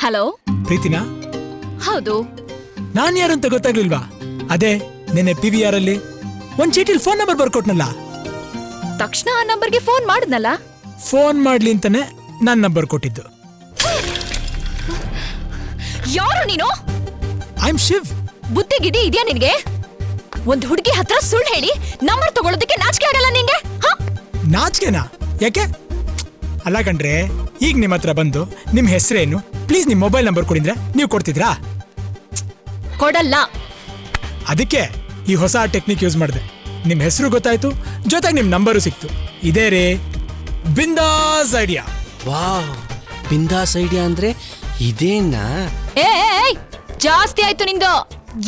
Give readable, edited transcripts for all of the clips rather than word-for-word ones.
Hello ಪ್ರೀತಿನಾ? ಹೌದು. ನಾನ್ ಯಾರು ಅಂತ ಗೊತ್ತಾಗ್ಲಿಲ್ವಾ? ಅದೇ ನೆನ್ನೆ PVR ಅಲ್ಲಿ ಒಂದ್ ಚೀಟಿಲ್ ಫೋನ್ ನಂಬರ್ ಬರ್ಕೊಟ್ನಲ್ಲ. ತಕ್ಷಣ ಆ ನಂಬರ್ಗೆ ಫೋನ್ ಮಾಡಿದ್ನಲ್ಲ. ಫೋನ್ ಮಾಡ್ಲಿ ಅಂತಾನೆ ನಾನ್ ನಂಬರ್ ಕೊಟ್ಟಿದ್ದು. ಯಾರು ನೀನು? I am Shiv. ಬುದ್ಧಿಗಿದ್ದಿ ಇದೆಯಾ ನಿನ್ಗೆ? ಒಂದ್ ಹುಡುಗಿ ಹತ್ರ ಸುಳ್ಳು ಹೇಳಿ ನಂಬರ್ ತಗೊಳ್ಳೋದಕ್ಕೆ ನಾಚಿಕೆ ಆಗಲ್ಲ ನಿಂಗೆ? ನಾಚಿಕೆನಾ? ಯಾಕೆ? ಅಲ್ಲ ಕಣ್ರೆ, ಈಗ ನಿಮ್ ಹತ್ರ ಬಂದು ನಿಮ್ ಹೆಸರೇನು, ಪ್ಲೀಸ್ ನಿಮ್ ಮೊಬೈಲ್ ನಂಬರ್ ಕೊಡಿದ್ರೆ ನೀವು ಕೊಡ್ತಿದ್ರಾ? ಕೊಡಲ್ಲ. ಅದಕ್ಕೆ ಈ ಹೊಸ ಟೆಕ್ನಿಕ್ ಯೂಸ್ ಮಾಡಿದೆ. ನಿಮ್ ಹೆಸರು ಗೊತ್ತಾಯ್ತು, ಜೊತೆಗೆ ನಿಮ್ ನಂಬರು ಸಿಕ್ತು. ಇದೇ ರೇ ಬಿಂದಾಸ್ ಐಡಿಯಾ. ವಾವ್, ಬಿಂದಾಸ್ ಐಡಿಯಾ ಅಂದ್ರೆ ಇದೇನಾ? ಏಯ್, ಜಾಸ್ತಿ ಆಯ್ತು ನಿಂದು.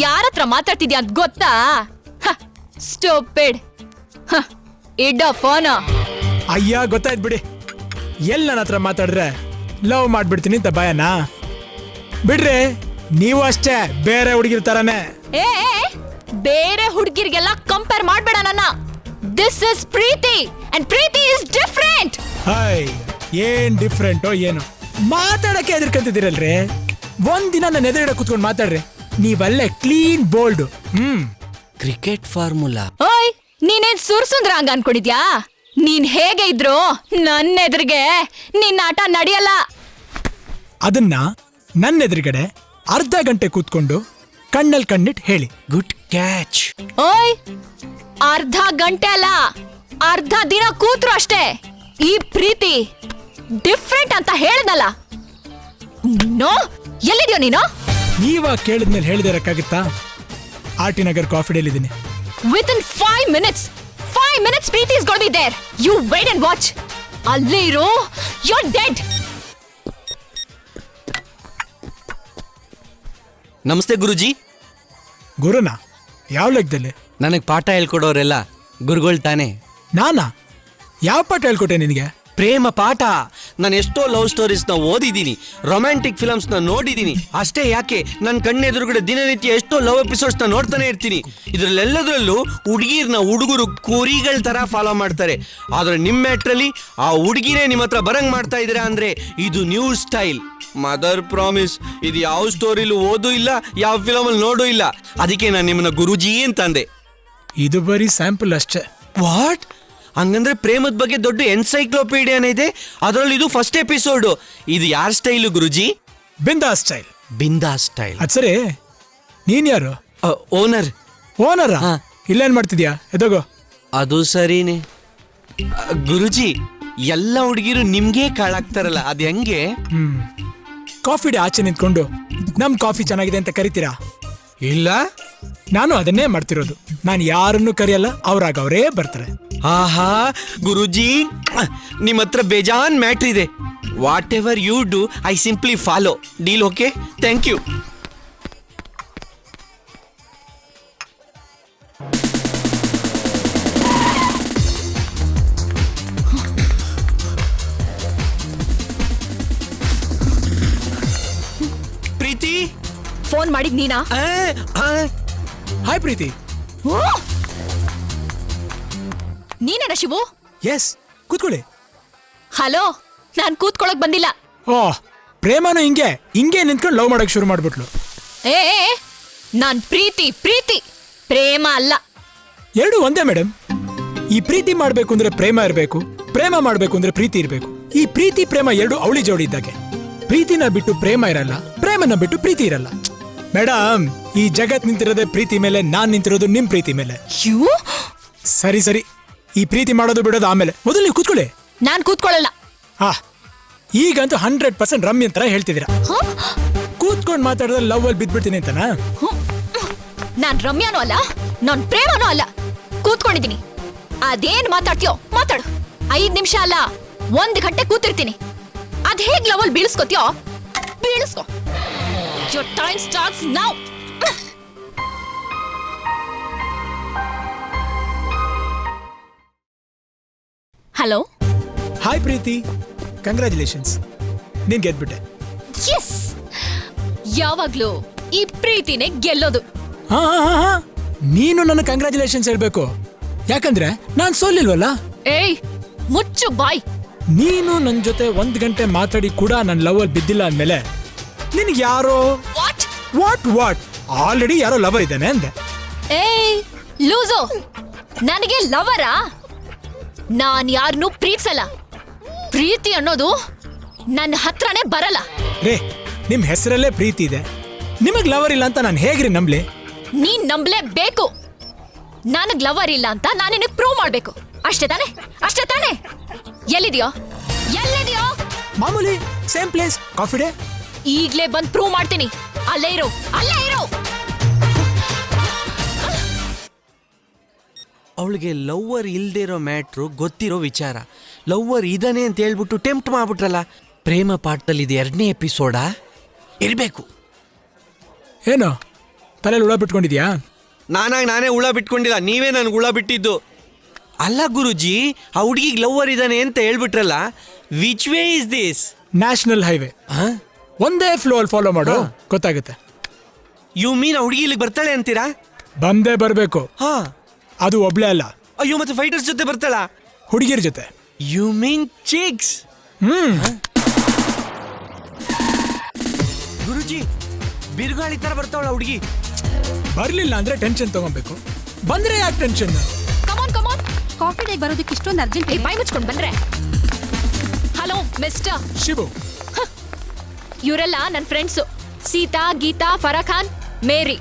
ಯಾರತ್ರ ಮಾತಾಡ್ತಿದ್ಯಾ ಅಂತ ಗೊತ್ತಾ? ಸ್ಟೂಪಿಡ್. ಇಡ್ಡ ಫೋನ್. ಅಯ್ಯ, ಗೊತ್ತಾಯ್ತು ಬಿಡಿ. ಎಲ್ಲಿ ನನ್ನ ಹತ್ರ ಮಾತಾಡಿದ್ರೆ ಲವ್ ಮಾಡ್ಬಿಡ್ತೀನಿ ಅಂತ ಭಯನಾ? ಬಿಡ್ರಿ, ನೀವು ಅಷ್ಟೇ ಬೇರೆ ಹುಡುಗಿರ್ ತರಾನೇ. ಏ, ಬೇರೆ ಹುಡುಗಿರಿಗೆಲ್ಲ ಕಂಪೇರ್ ಮಾಡ್ಬೇಡ ನನ್ನ. This is Preethi and Preethi is different. Hi, ಏನ್ ಡಿಫ್ರೆಂಟೋ ಏನು? ಮಾತಾಡಕ್ಕೆ ಎದುರ್ಕಂತಿದ್ದೀರಲ್ರಿ. ಒಂದಿನ ನನ್ನ ಎದುರುಗಡೆ ಕುತ್ಕೊಂಡು ಮಾತಾಡ್ರಿ, ನೀವಲ್ಲೇ ಕ್ಲೀನ್ ಬೋಲ್ಡ್. Cricket formula. ಓಯ್, ನೀನೇನ್ ಸುರ್ಸುಂದ್ರ ಹಂಗ ಅನ್ಕೊಂಡಿದ್ಯಾ? ನೀನ್ ಹೇಗೆ ಇದ್ರು ನನ್ನ ಎದುರಿಗೆ ನಿನ್ನ ಆಟ ನಡೆಯಲ್ಲ. ಅದನ್ನ ನನ್ನ ಎದುರುಗಡೆ ಅರ್ಧ ಗಂಟೆ ಕೂತ್ಕೊಂಡು ಕಣ್ಣಲ್ಲಿ ಕಣ್ಣಿಟ್ಟು ಹೇಳಿ. Good catch. ಓಯ್, ಅರ್ಧ ಗಂಟೆ ಅಲ್ಲ, ಅರ್ಧ ದಿನ ಕೂತ್ರು ಅಷ್ಟೇ. ಈ ಪ್ರೀತಿ ಡಿಫ್ರೆಂಟ್ ಅಂತ ಹೇಳ್ದಲ್ಲ. ನೋ, ಎಲ್ಲಿದ್ಯೋ ನೀನು? ನೀವಾಗ ಕೇಳಿದ್ಮೇಲೆ ಹೇಳಿದಿರಕ್ಕಾಗುತ್ತಾ? RT ನಗರ್ ಕಾಫಿ ಡೇಲ್ ಇದ್ದೀನಿ. Within 5 minutes Preethi is going to be there. You wait and watch. ಅಲ್ಲೇ ಇರೋ, you're dead. ನಮಸ್ತೆ ಗುರುಜಿ. ಗುರುನಾ? ಯಾವ ಲೆಕ್ಕದಲ್ಲಿ? ನನಗ್ ಪಾಠ ಹೇಳ್ಕೊಡೋರೆಲ್ಲ ಗುರುಗಳು ತಾನೆ. ನಾನಾ? ಯಾವ ಪಾಠ ಹೇಳ್ಕೊಟ್ಟೆ ನಿನಗೆ? ಪ್ರೇಮ ಪಾಠ. ನಾನು ಎಷ್ಟೋ ಲವ್ ಸ್ಟೋರೀಸ್ನ ಓದಿದ್ದೀನಿ, ರೊಮ್ಯಾಂಟಿಕ್ ಫಿಲಮ್ಸ್ನ ನೋಡಿದ್ದೀನಿ. ಅಷ್ಟೇ ಯಾಕೆ, ನನ್ನ ಕಣ್ಣೆದುರುಗಡೆ ದಿನನಿತ್ಯ ಎಷ್ಟೋ ಲವ್ ಎಪಿಸೋಡ್ಸ್ನ ನೋಡ್ತಾನೆ ಇರ್ತೀನಿ. ಇದರಲ್ಲೆಲ್ಲದರಲ್ಲೂ ಹುಡುಗಿರ್ನ ಹುಡುಗರು ಕುರಿಗಳ ಥರ ಫಾಲೋ ಮಾಡ್ತಾರೆ. ಆದರೆ ನಿಮ್ಮ ಮ್ಯಾಟ್ರಲ್ಲಿ ಆ ಹುಡುಗಿನೇ ನಿಮ್ಮ ಹತ್ರ ಬರಂಗ್ ಮಾಡ್ತಾ ಇದ್ದೀರಾ ಅಂದರೆ ಇದು ನ್ಯೂ ಸ್ಟೈಲ್. ಮದರ್ ಪ್ರಾಮಿಸ್, ಇದು ಯಾವ ಸ್ಟೋರಿಲೂ ಓದೂ ಇಲ್ಲ, ಯಾವ ಫಿಲಮಲ್ಲಿ ನೋಡೂ ಇಲ್ಲ. ಅದಕ್ಕೆ ನಾನು ನಿಮ್ಮನ್ನ ಗುರುಜಿ ಅಂತಂದೆ. ಇದು ಬರೀ ಸ್ಯಾಂಪಲ್ ಅಷ್ಟೇ. ವಾಟ್? ಹಂಗಂದ್ರೆ ಪ್ರೇಮದ ಬಗ್ಗೆ ದೊಡ್ಡ ಎನ್ಸೈಕ್ಲೋಪೀಡಿಯಾನೇ ಇದೆ, ಅದರಲ್ಲಿ ಇದು ಫಸ್ಟ್ ಎಪಿಸೋಡು. ಇದು ಯಾರ ಸ್ಟೈಲು ಗುರುಜಿ? ಬಿಂದಾಸ್ ಸ್ಟೈಲ್. ಬಿಂದಾಸ್ ಸ್ಟೈಲ್. ಅದ್ ಸರಿ, ನೀನ್ ಯಾರು? ಓನರ್. ಓನರ? ಹಾ. ಇಲ್ಲೇನ್ ಮಾಡ್ತಿದ್ಯಾ? ಎದೋಗೋ. ಅದು ಸರಿನೇ. ಗುರುಜಿ, ಎಲ್ಲ ಹುಡುಗಿರು ನಿಮ್ಗೆ ಕಾಳಾಗ್ತಾರಲ್ಲ, ಅದು ಹೆಂಗೆ? ಕಾಫಿ ಡೇ ಆಚೆ ನಿಂತ್ಕೊಂಡು ನಮ್ ಕಾಫಿ ಚೆನ್ನಾಗಿದೆ ಅಂತ ಕರಿತೀರಾ? ಇಲ್ಲ, ನಾನು ಅದನ್ನೇ ಮಾಡ್ತಿರೋದು. ನಾನು ಯಾರನ್ನು ಕರೆಯಲ್ಲ, ಅವ್ರಾಗ ಅವರೇ ಬರ್ತಾರೆ. ಆಹಾ ಗುರುಜಿ, ನಿಮ್ಮ ಹತ್ರ ಬೇಜಾನ್ ಮ್ಯಾಟ್ರ್ ಇದೆ. Whatever you do, I simply follow. Deal okay? Thank you. Preethi, phone ಮಾಡಿದ್ ನೀನಾ? ಹಾಯ್ ಪ್ರೀತಿ. ನೀನೇನ ಶಿವು? ಎಸ್, ಕೂತ್ಕೊಳ್ಳಿ. ಹಲೋ, ನಾನ್ ಕೂತ್ಕೊಳಕ್ ಬಂದಿಲ್ಲ. ಓ, ಪ್ರೇಮನು ಹಿಂಗೆ ನಿಂತ್ಕೊಂಡು ಲವ್ ಮಾಡಕ್ ಶುರು ಮಾಡ್ಬಿಟ್ಲು. ಏ, ನಾನ್ ಪ್ರೀತಿ ಪ್ರೇಮ ಅಲ್ಲ. ಎರಡು ಒಂದೇ ಮೇಡಮ್. ಈ ಪ್ರೀತಿ ಮಾಡ್ಬೇಕು ಅಂದ್ರೆ ಪ್ರೇಮ ಇರಬೇಕು, ಪ್ರೇಮ ಮಾಡ್ಬೇಕು ಅಂದ್ರೆ ಪ್ರೀತಿ ಇರಬೇಕು. ಈ ಪ್ರೀತಿ ಪ್ರೇಮ ಎರಡು ಅವಳಿ ಜೋಡಿ ಇದ್ದಾಗೆ. ಪ್ರೀತಿನ ಬಿಟ್ಟು ಪ್ರೇಮ ಇರಲ್ಲ, ಪ್ರೇಮನ ಬಿಟ್ಟು ಪ್ರೀತಿ ಇರಲ್ಲ. ಮೇಡಮ್, ಈ ಜಗತ್ ನಿಂತಿರೋದೇ ಪ್ರೀತಿ ಮೇಲೆ, ನಾನ್ ನಿಂತಿರೋದು ನಿಮ್ ಪ್ರೀತಿ ಮೇಲೆ. ಸರಿ, ಈ ಪ್ರೀತಿ ಮಾಡೋದು ಬಿಡೋದು ಆಮೇಲೆ, ಮೊದಲು ನೀವು ಕೂತ್ಕೊಳ್ಳಿ. ನಾನ್ ಕೂತ್ಕೊಳ್ಳಲ್ಲ. ಈಗಂತೂ 100% ರಮ್ಯ ಅಂತ ಹೇಳ್ತಿದ್ದೀರಾ. ಕೂತ್ಕೊಂಡು ಮಾತಾಡಿದ್ರೆ ಲವ್ ಅಲ್ಲಿ ಬಿದ್ಬಿಡ್ತೀನಿ ಅಂತನಾ? ನಾನ್ ರಮ್ಯಾನೂ ಅಲ್ಲ, ನಾನ್ ಪ್ರೇಮನೂ ಅಲ್ಲ. ಕೂತ್ಕೊಂಡಿದ್ದೀನಿ. ಅದೇನ್ ಮಾತಾಡ್ತೀಯೋ ಮಾತಾಡು. 5 ನಿಮಿಷ ಅಲ್ಲ, 1 ಗಂಟೆ ಕೂತಿರ್ತೀನಿ. ಅದ್ ಹೇಗ್ ಲವ್ ಅಲ್ಲಿ ಬೀಳಿಸ್ಕೋತೀಯೋ ಬೀಳಿಸ್ಕೋ. Your time starts now. Hello. Hi Preethi, congratulations, ನೀನ್ ಗೆದ್ಬಿಟ್ಟೆ. ಎಸ್, ಯಾವಾಗ್ಲೂ ಈ ಪ್ರೀತಿನೇ ಗೆಲ್ಲೋದು. ನೀನು ನನ್ನ ಕಂಗ್ರ್ಯಾಚುಲೇಷನ್ಸ್ ಹೇಳ್ಬೇಕು, ಯಾಕಂದ್ರೆ ನಾನ್ ಸೋಲಿಲ್ವಲ್ಲ. ಏಯ್, ಮುಚ್ಚು ಬಾಯ್. ನೀನು ನನ್ನ ಜೊತೆ 1 ಗಂಟೆ ಮಾತಾಡಿ ಕೂಡ ನನ್ನ ಲವ್ ಅಲ್ಲಿ ಬಿದ್ದಿಲ್ಲ ಅಂದ್ಮೇಲೆ ನಿನಗೆ ಯಾರೋ ವಾಟ್ ವಾಟ್ ಆಲ್ರೆಡಿ ಯಾರೋ ಲವರ್ ಇದ್ದಾನೆ ಅಂದೆ. ಏಯ್ ಲೂಸು, ನನಗೆ ಲವರಾ? ನಾನ್ ಯಾರನ್ನೂ ಪ್ರೀತಿಸಲ್ಲ. ಪ್ರೀತಿ ಅನ್ನೋದು ನನ್ನ ಹತ್ರನೇ ಬರಲ್ಲ. ರೇ, ನಿಮ್ ಹೆಸರಲ್ಲೇ ಪ್ರೀತಿ ಇದೆ, ನಿಮಗ್ ಲವರ್ ಇಲ್ಲ ಅಂತ ನಾನು ಹೇಗ್ರಿ ನಂಬ್ಲಿ? ನೀನ್ ನಂಬಲೇಬೇಕು. ನನಗ್ ಲವರ್ ಇಲ್ಲ ಅಂತ ನಾನು ನಿನಗೆ ಪ್ರೂವ್ ಮಾಡ್ಬೇಕು. ಅಷ್ಟೇ ತಾನೇ? ಎಲ್ಲಿದ್ಯೋ? ಮಾಮೂಲಿ ಸೇಮ್ ಪ್ಲೇಸ್, ಕಾಫಿ ಡೇ. ಈಗ್ಲೇ ಬಂದ್ ಪ್ರೂವ್ ಮಾಡ್ತೀನಿ. ಅಲ್ಲೇ ಇರೋ. ಅವಳಿಗೆ ಲವ್ವರ್ ಇಲ್ದೇ ಇರೋ ಮ್ಯಾಟ್ರು ಗೊತ್ತಿರೋ ವಿಚಾರ. ಲವ್ವರ್ ಇದಾನೆ ಅಂತ ಹೇಳ್ಬಿಟ್ಟು ಟೆಂಪ್ಟ್ ಮಾಡ್ಬಿಟ್ರಲ್ಲ. ಪ್ರೇಮ ಪಾಠದಲ್ಲಿ ಇದು 2ನೇ ಎಪಿಸೋಡಾ ಇರಬೇಕು. ಏನು ತಲೆಯಲ್ಲಿ ಹುಳ ಬಿಟ್ಕೊಂಡಿದ್ಯಾ? ನಾನೇ ಹುಳ ಬಿಟ್ಕೊಂಡಿಲ್ಲ, ನೀವೇ ನನ್ಗೆ ಹುಳ ಬಿಟ್ಟಿದ್ದು. ಅಲ್ಲ ಗುರುಜಿ, ಆ ಹುಡುಗಿಗೆ ಲವ್ವರ್ ಇದ್ದಾನೆ ಅಂತ ಹೇಳ್ಬಿಟ್ರಲ್ಲ, which way is this? National highway, ಒಂದೇ ಫ್ಲೋ ಅಲ್ಲಿ ಫಾಲೋ ಮಾಡು, ಗೊತ್ತಾಗುತ್ತೆ. ಯು ಮೀನ್ ಆ ಹುಡುಗಿ ಇಲ್ಲಿಗೆ ಬರ್ತಾಳೆ ಅಂತೀರಾ? ಬಂದೇ ಬರ್ಬೇಕು. ಹಾ, ಅದು ಒಬ್ಳೆ ಅಲ್ಲ, ಅಯ್ಯೋ ಮತ್ತೆ ಫೈಟರ್ಸ್ ಜೊತೆ ಬರ್ತಾಳ? ಹುಡುಗಿರ ಜೊತೆ. You mean chicks? ಗುರುಜಿ, ಬಿರುಗಾಳಿ ತರ ಬರ್ತಾವಳ ಹುಡುಗಿ. ಬರ್ಲಿಲ್ಲ ಅಂದ್ರೆ ಟೆನ್ಷನ್ ತಗೊಬೇಕು, ಬಂದ್ರೆ ಯಾಕೆ ಟೆನ್ಷನ್? ಕಮಾನ್. ಕಾಫಿ ಡೇ ಬರೋದಕ್ಕೆ ಇಷ್ಟೊಂದು ಅರ್ಜೆಂಟ್? ಬಾಯ್ ಮುಚ್ಕೊಂಡು ಬಂದ್ರೆ. ಹಲೋ ಮಿಸ್ಟರ್ ಶಿವು, ಇವರೆಲ್ಲ ನನ್ನ friends. Sita, Gita, Farah Khan, Mary.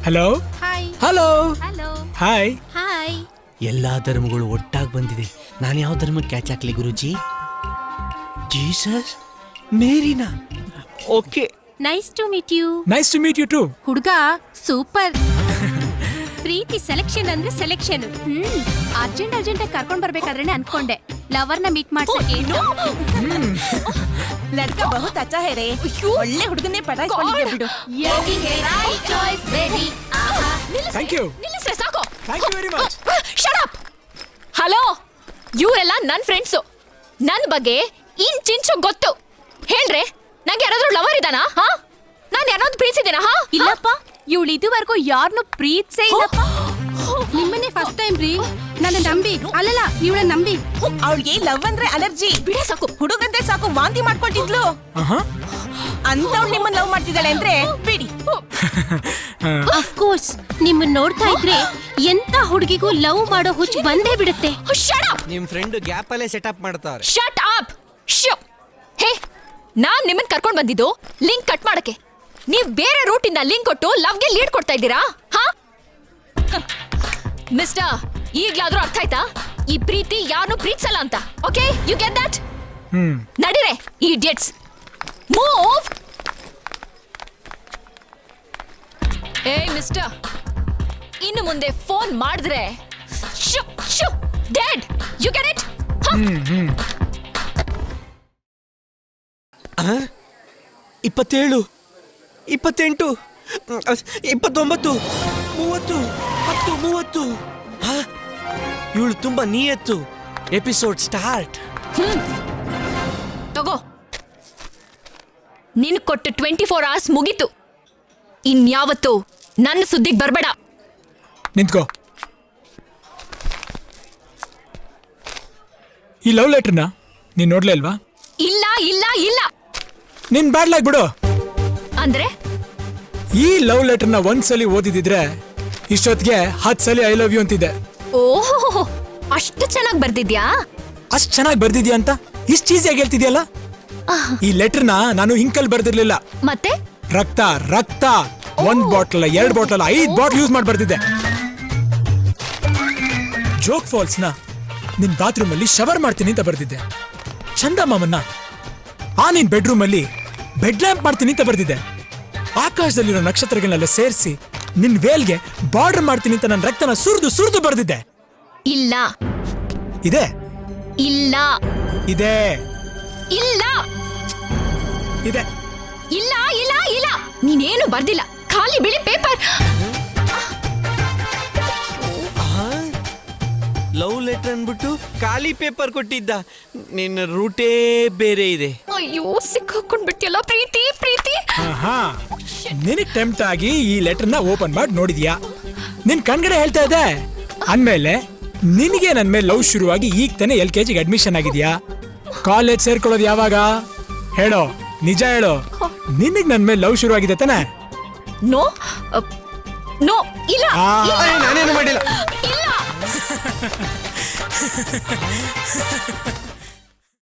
Hello hi. Hello hello hi. Hi. ಎಲ್ಲಾ ಧರ್ಮಗಳು ಒಟ್ಟಾಗಿ ಬಂದಿದೆ. ನಾನು ಯಾವ ಧರ್ಮಕ್ಕೆ ಕ್ಯಾಚ್ ಹಾಕ್ಲಿ ಗುರುಜಿ? ಜೀಸಸ್, ಮೇರಿನಾ? Okay, nice to meet you. Nice to meet you too. ಹುಡುಗ ಸೂಪರ್. ಪ್ರೀತಿ ಸೆಲೆಕ್ಷನ್ ಅಂದ್ರೆ ಸೆಲೆಕ್ಷನ್. ಅರ್ಜೆಂಟ್ ಆಗಿ ಕರ್ಕೊಂಡ್ ಬರ್ಬೇಕಾದ್ರೆ ಅನ್ಕೊಂಡೆ ಲವರ್ನ ಮೀಟ್ ಮಾಡ್ಸಕ್ಕೆ. ಲಡ್ಕ ಬಹುತ್ ಅಚ್ಚಾ ಹೇ ರೇ. ಒಳ್ಳೆ ಹುಡುಗನೇ ಪಟಾಯಿಸ್ಕೊಂಡಿದ್ದೆ ಬಿಡು. Thank you. ನಿಲ್ಲಿಸ್ರೆ ಸಾಕು. Thank you very much. Shut up. Hello, ಇವರೆಲ್ಲ ನನ್ನ ಫ್ರೆಂಡ್ಸು. ನನ್ನ ಬಗ್ಗೆ ಇಂಚಿಂಚು ಗೊತ್ತು. ಹೇಳ್ರೆ, ನಂಗೆ ಯಾರಾದ್ರೂ ಲವರ್ ಇದ್ದಾನಾ? ನಾನು ಯಾರಾದ್ರೂ ಪ್ರೀತಿಸಿದ್ದೀನಾ? ಇಲ್ಲಪ್ಪ, ಇವಳು ಇದುವರೆಗೂ ಯಾರನ್ನು ಪ್ರೀತಿಸೇ ಇಲ್ಲಪ್ಪ. ನಿಮ್ಮನ್ನೇ ಫಸ್ಟ್ ಟೈಮ್ ರೀ. ನನ್ನ ನಂಬಿ ಅಲ್ಲಲ್ಲ, ಇವಳ ನಂಬಿ. ಅವಳಿಗೆ ಲವ್ ಅಂದ್ರೆ ಅಲರ್ಜಿ. ಬಿಡೇ ಸಾಕು. ಹುಡುಗಂದ್ರೆ ಸಾಕು ವಾಂತಿ ಮಾಡ್ಕೊಳ್ತಿದ್ಲು. ಅಂತವ್ಳು ನಿಮ್ಮನ್ನ ಲವ್ ಮಾಡ್ತಿದ್ದಾಳೆ ಅಂದ್ರೆ ಬಿಡಿ. ಆಫ್ ಕೋರ್ಸ್, ನಿಮ್ಮನ್ನ ನೋಡ್ತಾ ಇದ್ರೆ ಎಂತ ಹುಡುಗಿಗೂ ಲವ್ ಮಾಡೋ ಹುಚ್ಚು ಬಂದೇ ಬಿಡುತ್ತೆ. Shut up. ನಿಮ್ ಫ್ರೆಂಡ್ ಗ್ಯಾಪ್ ಅಲ್ಲೇ ಸೆಟಪ್ ಮಾಡ್ತಾರೆ. Shut up. ಹೇ, ನಾನ್ ನಿಮ್ಮನ್ನ ಕರ್ಕೊಂಡ್ ಬಂದಿದ್ದು ಲಿಂಕ್ ಕಟ್ ಮಾಡಕ್ಕೆ. ನೀವ್ ಬೇರೆ ರೂಟ್ ಇಂದ ಲಿಂಕ್ ಕೊಟ್ಟು ಲವ್ಗೆ ಲೀಡ್ ಕೊಡ್ತಾ ಇದ್ದೀರಾ? ಮಿಸ್ಟರ್, ಈಗ್ಲಾದ್ರೂ ಅರ್ಥ ಆಯ್ತಾ ಈ ಪ್ರೀತಿ ಯಾರನ್ನೂ ಪ್ರೀತಿಸಲ್ಲ ಅಂತ? Okay, you get that? ನಡೀರೆ ಇಡಿಯಟ್ಸ್, ಮೂವ್. ಏಯ್ ಮಿಸ್ಟರ್, ಇನ್ನು ಮುಂದೆ ಫೋನ್ ಮಾಡಿದ್ರೆ ಡೆಡ್. You get it? 27, 28, 29, 30, 10, 30. ಇವಳು ತುಂಬಾ ನಿಯತ್ತು. Episode start. ತಗೋ, ನಿನ್ ಕೊಟ್ಟು 24 hours ಮುಗೀತು. ಇನ್ಯಾವತ್ತು ನನ್ನ ಸುದ್ದಿಗೆ ಬರ್ಬೇಡ. ನಿಂತ್ಕೋ. ಈ ಲವ್ ಲೆಟರ್ನ ನೀನ್ ನೋಡ್ಲೇ ಇಲ್ವಾ? ಇಲ್ಲ ಇಲ್ಲ ಇಲ್ಲ. ನಿನ್ ಬ್ಯಾಡ್ಲಾಗ್ ಬಿಡು. ಅಂದ್ರೆ ಈ ಲವ್ ಲೆಟರ್ನ ಒಂದ್ಸಲಿ ಓದಿದಿದ್ರೆ ಇಷ್ಟೊತ್ತಿಗೆ 10 ಸಲ ಐ ಲವ್ ಯು ಅಂತಿದ್ದೆ. ಓಹೋ, ಅಷ್ಟು ಚೆನ್ನಾಗಿ ಬರ್ದಿದ್ಯಾ? ಅಷ್ಟ್ ಚೆನ್ನಾಗಿ ಬರ್ದಿದ್ಯಾ ಅಂತ ಇಷ್ಟು ಈಸಿಯಾಗಿ ಹೇಳ್ತಿದ್ಯಲ್ಲ. ಈ ಲೆಟರ್ನ ನಾನು ಹಿಂಕಲ್ ಬರ್ದಿರ್ಲಿಲ್ಲ. ಮತ್ತೆ ರಕ್ತ 1 ಬಾಟಲ್ 2 ಬಾಟಲ್ 5 ಬಾಟಲ್ ಯೂಸ್ ಮಾಡಿ ಬರ್ದಿದ್ದೆ. ಜೋಗ್ ಫಾಲ್ಸ್ ನ ನಿನ್ ಬಾತ್ರೂಮ್ ಅಲ್ಲಿ ಶವರ್ ಮಾಡ್ತೀನಿ ಅಂತ ಬರ್ದಿದ್ದೆ. ಚಂದಮಾಮನ್ನ ನಿನ್ ಬೆಡ್ರೂಮ್ ಅಲ್ಲಿ ಬೆಡ್ ಲ್ಯಾಂಪ್ ಮಾಡ್ತೀನಿ ಅಂತ ಬರ್ದಿದ್ದೆ. ಆಕಾಶದಲ್ಲಿರೋ ನಕ್ಷತ್ರಗಳನ್ನೆಲ್ಲ ಸೇರಿಸಿ ನಿನ್ ವೇಲ್ಗೆ ಬಾರ್ಡರ್ ಮಾಡ್ತೀನಿ ಅಂತ ನನ್ನ ರಕ್ತನ ಸುರಿದು ಬರ್ದಿದ್ದೆ. ಇಲ್ಲ ಇದೆ ಇಲ್ಲ ಇದೆ ಇಲ್ಲ ಇದೆ ಇಲ್ಲ ಇಲ್ಲ ಇಲ್ಲ. ನೀನೇನು ಬರ್ದಿಲ್ಲ, ಖಾಲಿ ಬಿಳಿ ಪೇಪರ್. ಲವ್ ಲೆಟರ್ ಅನ್ಬಿಟ್ಟು ಖಾಲಿ ಪೇಪರ್ ಕೊಟ್ಟಿದ್ದ. ನಿನ್ನ ರೂಟೇ ಬೇರೆ ಇದೆ. ಅಯ್ಯೋ, ಸಿಕ್ಕಾಕೊಂಡ್ಬಿಟ್ಟಿಯಲ್ಲ ಪ್ರೀತಿ. ನಿನಗ್ ಟೆಂಪ್ಟ್ ಆಗಿ ಈ ಲೆಟರ್ನ ಓಪನ್ ಮಾಡಿ ನೋಡಿದ್ಯಾ? ನಿನ್ ಕಣ್ಗಡೆ ಹೇಳ್ತಾ ಇದೆ ಅಂದ್ಮೇಲೆ ನಿನಗೆ ನನ್ ಮೇಲೆ ಲವ್ ಶುರುವಾಗಿ ಈಗ ತಾನೇ LKG ಅಡ್ಮಿಷನ್ ಆಗಿದ್ಯಾ? ಕಾಲೇಜ್ ಸೇರ್ಕೊಳ್ಳೋದು ಯಾವಾಗ ಹೇಳೋ? ನಿಜ ಹೇಳು, ನಿನಗ್ ನನ್ ಮೇಲೆ ಲವ್ ಶುರು ಆಗಿದೆ ತಾನೆ? ನೋ ನೋ ಇಲ್ಲ ಆ. ಇಲ್ಲ, ನಾನೇನು ಮಾಡಿಲ್ಲ. ಇಲ್ಲ